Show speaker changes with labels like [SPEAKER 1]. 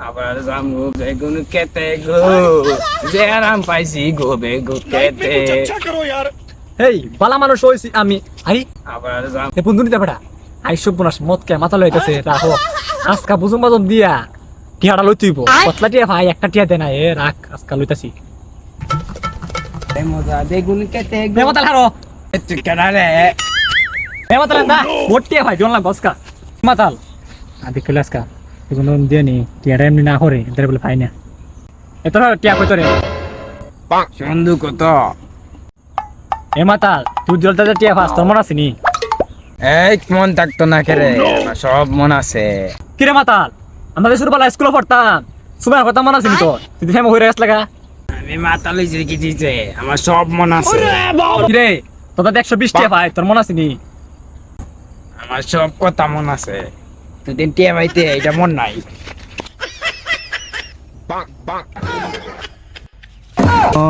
[SPEAKER 1] আবার জামু বেগুন খেতে গো, যে আরাম পাইছি গো বেগুন খেতে।
[SPEAKER 2] এই বালা মানুষ হইছি আমি। আই
[SPEAKER 1] আবার জাম
[SPEAKER 2] এ বন্ধু নিতে বেটা আইসব বোনাস মদ কে মাথা লইতেছে রাখো আজকা বুঝুম বাজম দিয়া টিয়াটা লই তুইব কতলা টিয়া ভাই একটা টিয়া দে না এ রাখ আজকা লইতাছি
[SPEAKER 1] মজা বেগুন খেতে
[SPEAKER 2] বে মাতাল হারো
[SPEAKER 1] চিকেন রে।
[SPEAKER 2] বে মাতাল না মোট টিয়া ভাই দিওন লাগ বসকা মাতাল আদি ক্লাসকা বুঝুম দিয়ে নি টিয়াটা এমনি না করে এদের বলে পাই না এত টিয়া কই তোরে
[SPEAKER 1] সন্ধু কত?
[SPEAKER 2] এ মাতাল তুই জলটা টিয়া ফাস তোর মন আছে নি
[SPEAKER 1] এই মন থাকতো না খেরে, সব মন আছে।
[SPEAKER 2] কিরে মাতাল আমরা শুরু বেলা স্কুলে পড়তাম সুমার কথা মন আছে নি তোর তুই ফেমো হইরে গেছ লাগা
[SPEAKER 1] আমি মাথা লইছি কি দিছে, আমার সব মন আছে।
[SPEAKER 2] কিরে তোদের 120 টিয়া ভাই তোর মন আছে নি
[SPEAKER 1] আমার সব কথা মন আছে, তুই দিন টিয়া ভাইতে এটা মন নাই। ও